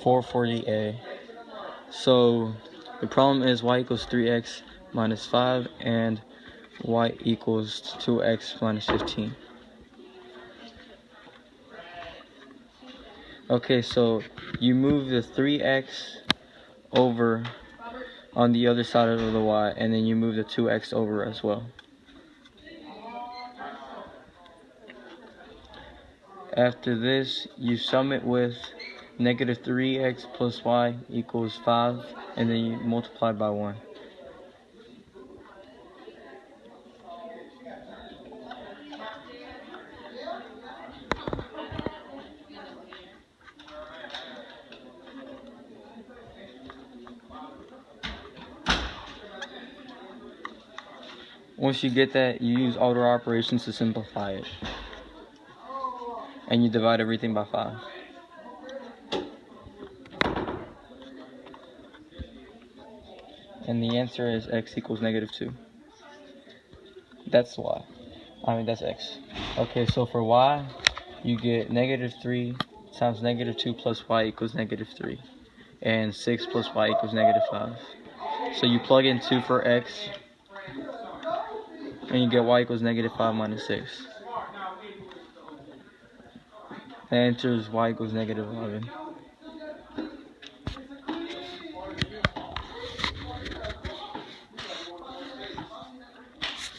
440a. So the problem is y equals 3x minus 5 and y equals 2x minus 15. Okay, so you move the 3x over on the other side of the y, and then you move the 2x over as well. After this, you sum it with negative 3x plus y equals 5, and then you multiply by 1. Once you get that, you use order operations to simplify it. And you divide everything by 5. And the answer is x equals negative 2. That's y. That's x. Okay, so for y, you get negative 3 times negative 2 plus y equals negative 3. And 6 plus y equals negative 5. So you plug in 2 for x, and you get y equals negative 5 minus 6. The answer is y equals negative 11.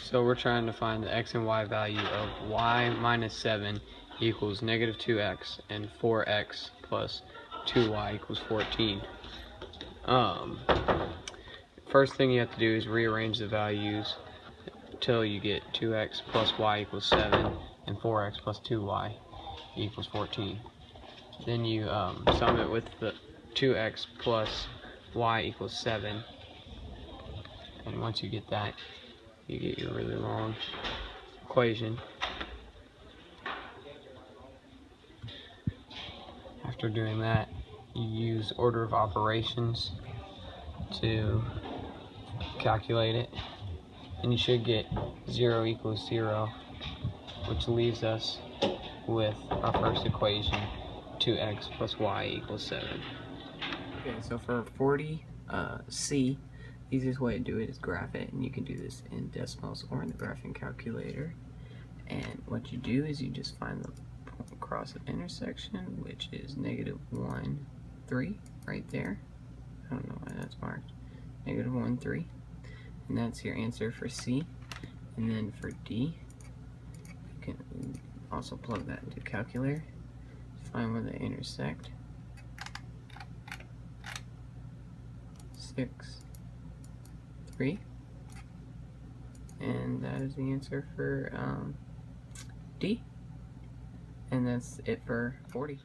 So we're trying to find the x and y value of y minus 7 equals negative 2x and 4x plus 2y equals 14. First thing you have to do is rearrange the values until you get 2x plus y equals 7 and 4x plus 2y equals 14. Then you sum it with the 2x plus y equals 7, and once you get that, you get your really long equation. After doing that, you use order of operations to calculate it, and you should get 0 equals 0, which leaves us with our first equation, 2x plus y equals 7. Okay, so for 40C, the easiest way to do it is graph it, and you can do this in decimals or in the graphing calculator. And what you do is you just find the point cross of intersection, which is negative 1, 3, right there. I don't know why that's marked. Negative 1, 3. And that's your answer for C. And then for D, you can also plug that into the calculator. Find where they intersect. 6, 3. And that is the answer for D. And that's it for 40.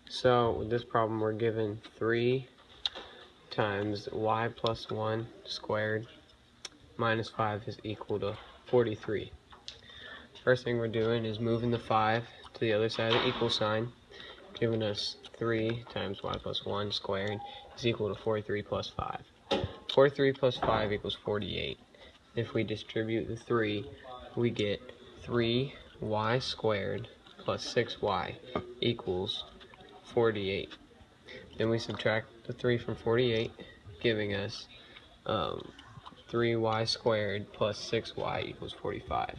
So with this problem, we're given 3 times y plus 1 squared minus 5 is equal to 43. First thing we're doing is moving the 5 to the other side of the equal sign, giving us 3 times y plus 1 squared is equal to 43 plus 5. 43 plus 5 equals 48. If we distribute the 3, we get 3y squared plus 6y equals 48. Then we subtract the 3 from 48, giving us 3y squared plus 6y equals 45.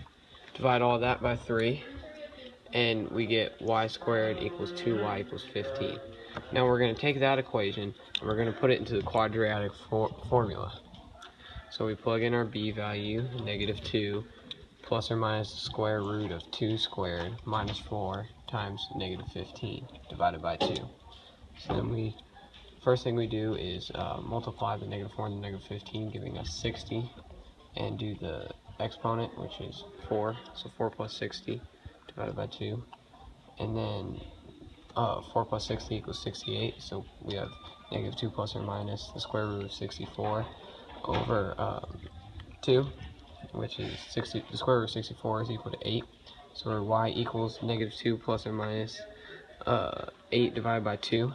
Divide all that by 3, and we get y squared equals 2y equals 15. Now we're going to take that equation and we're going to put it into the quadratic formula. So we plug in our b value, negative 2, plus or minus the square root of 2 squared minus 4 times negative 15 divided by 2. So then first thing we do is multiply the negative 4 and the negative 15, giving us 60, and do the exponent, which is 4, so 4 plus 60 divided by 2, and then 4 plus 60 equals 68, so we have negative 2 plus or minus the square root of 64 over 2, which is the square root of 64 is equal to 8, so our y equals negative 2 plus or minus 8 divided by 2,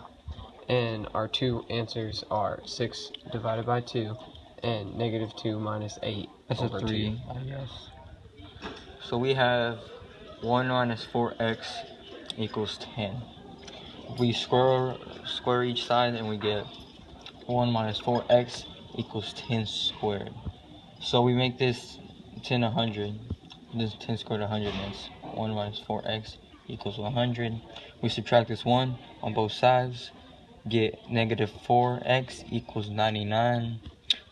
and our two answers are 6 divided by 2 and negative 2 minus 8 over 3, 2. I guess. So we have 1 minus 4x equals 10. we square each side, and we get 1 minus 4x equals 10 squared. So we make this 10 100. This 10 squared 100 is 1 minus 4x equals 100. We subtract this 1 on both sides, get negative 4x equals 99.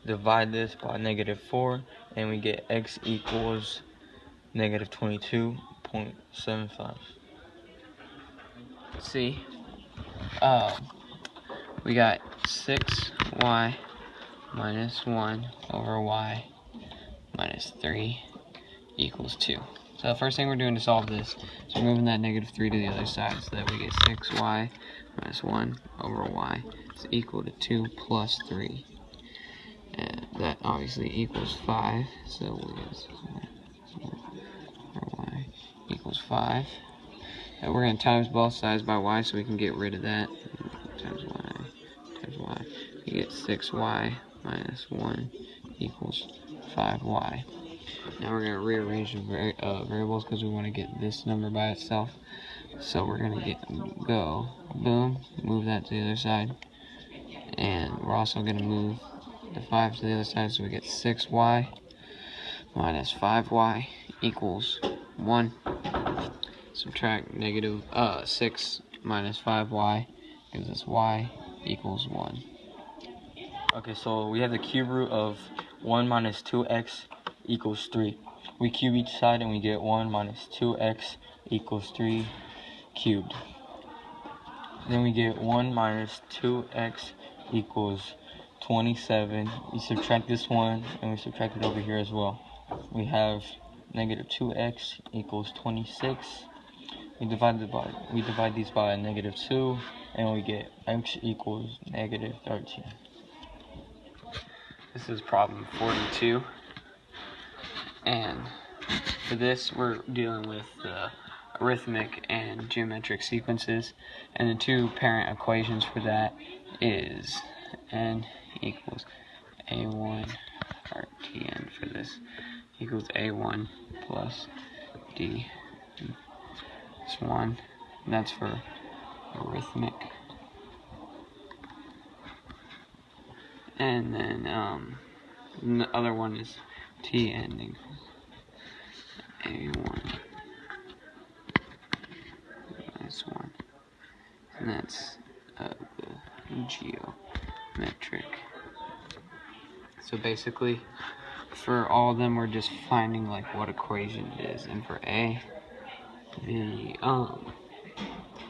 Divide this by negative 4, and we get x equals negative 22.75. See, we got 6y minus 1 over y minus 3 equals 2. So the first thing we're doing to solve this is we're moving that negative 3 to the other side, so that we get 6y minus 1 over y is equal to 2 plus 3. And that obviously equals 5, so we get y equals 5. And we're going to times both sides by y so we can get rid of that. Times y. You get 6y minus 1 equals 5y. Now we're going to rearrange the variables because we want to get this number by itself. So we're going to go boom, move that to the other side. And we're also going to move the 5 to the other side, so we get 6y minus 5y equals 1. Subtract negative 6 minus 5y gives us y equals 1. Okay, so we have the cube root of 1 minus 2x equals 3. We cube each side, and we get 1 minus 2x equals 3 cubed. Then we get 1 minus 2x equals 27. We subtract this one, and we subtract it over here as well. We have negative 2x equals 26. We divide these by negative 2, and we get x equals negative 13. This is problem 42. And for this, we're dealing with arithmetic and geometric sequences. And the two parent equations for that is n equals a1, or tn for this, equals a1 plus d. This one, and that's for arithmetic. And then the other one is tn equals a1 minus 1, and that's the geometric. So basically, for all of them, we're just finding like what equation it is. And for a,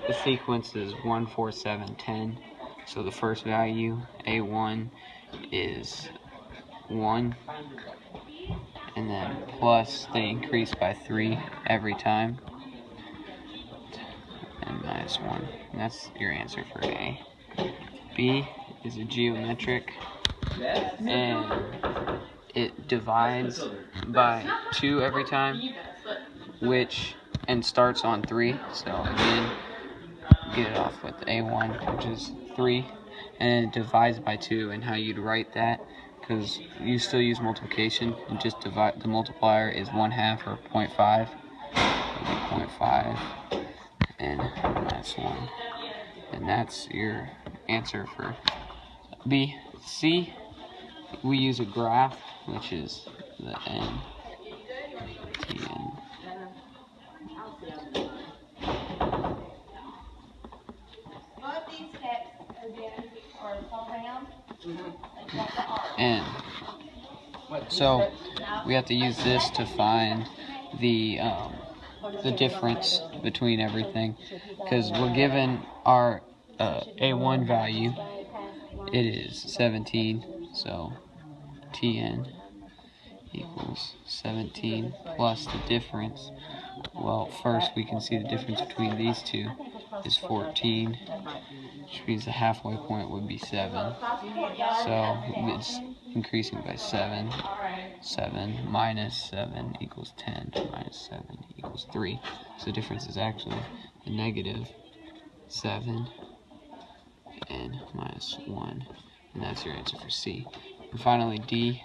the sequence is 1, 4, 7, 10. So the first value, a1, is 1, and then plus they increase by 3 every time, and minus 1. And that's your answer for A. B is a geometric, and it divides by 2 every time, and starts on 3. So again, get it off with A1, which is 3, and it divides by 2. And how you'd write that, because you still use multiplication, and just divide. The multiplier is 1/2 or 0.5. It'll be 0.5 and minus 1, and that's your answer for B. C, we use a graph, which is the n, tn. And so we have to use this to find the difference between everything, because we're given our A1 value. It is 17, so tn equals 17 plus the difference. Well, first we can see the difference between these two is 14, which means the halfway point would be 7. So it's increasing by 7. 7 minus 7 equals 10, minus 7 equals 3. So the difference is actually a negative 7 and minus 1. And that's your answer for C. And finally, D.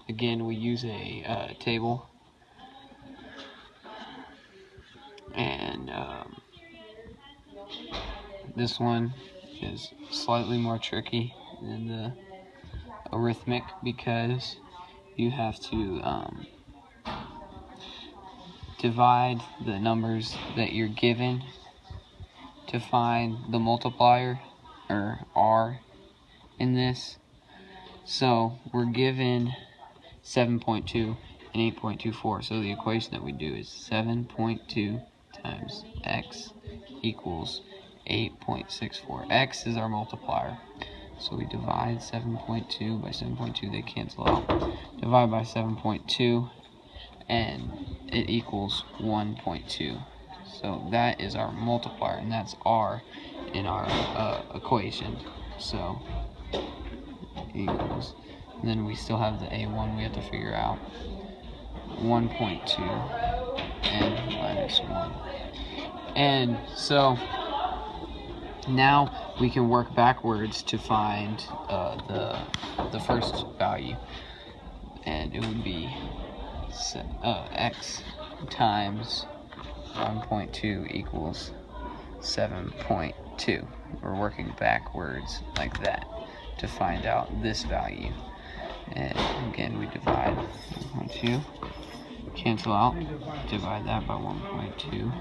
Again, we use a table. And this one is slightly more tricky than the arithmetic because you have to divide the numbers that you're given to find the multiplier, or R, in this. So we're given 7.2 and 8.24. So the equation that we do is 7.2 times x equals 8.64. X is our multiplier. So we divide 7.2 by 7.2, they cancel out. Divide by 7.2, and it equals 1.2. So that is our multiplier, and that's R in our equation. So equals, and then we still have the A1 we have to figure out. 1.2 and minus 1. And so now we can work backwards to find the first value, and it would be x times 1.2 equals 7.2. We're working backwards like that to find out this value. And again, we divide 1.2, cancel out, divide that by 1.2,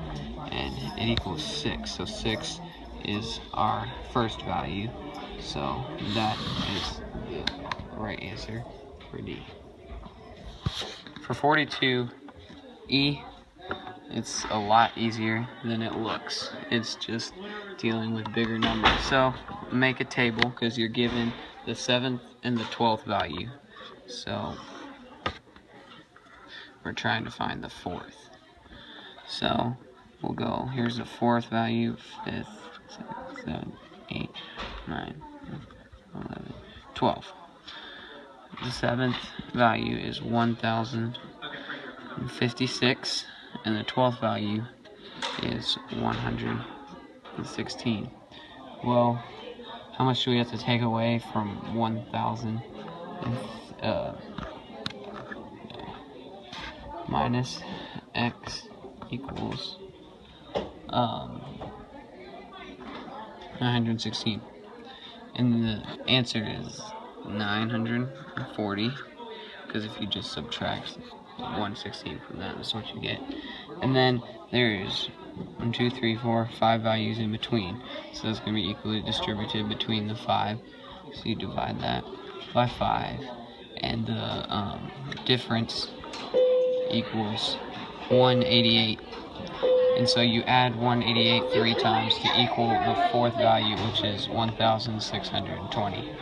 and it equals 6. So 6 is our first value. So that is the right answer for D. For 42E, it's a lot easier than it looks. It's just dealing with bigger numbers. So make a table because you're given the 7th and the 12th value. So we're trying to find the 4th. So we'll go, here's the 4th value, 5th, 6th, 7th, 8th, 9th, 11th, 12th. The 7th value is 1056, and the 12th value is 116. Well, how much do we have to take away from 1000 minus x equals 916? And the answer is 940, because if you just subtract 116 from that, that's what you get. And then there's 1, 2, 3, 4, 5 values in between, so it's going to be equally distributed between the 5. So you divide that by 5, and the difference equals 188. And so you add 188 3 times to equal the 4th value, which is 1620.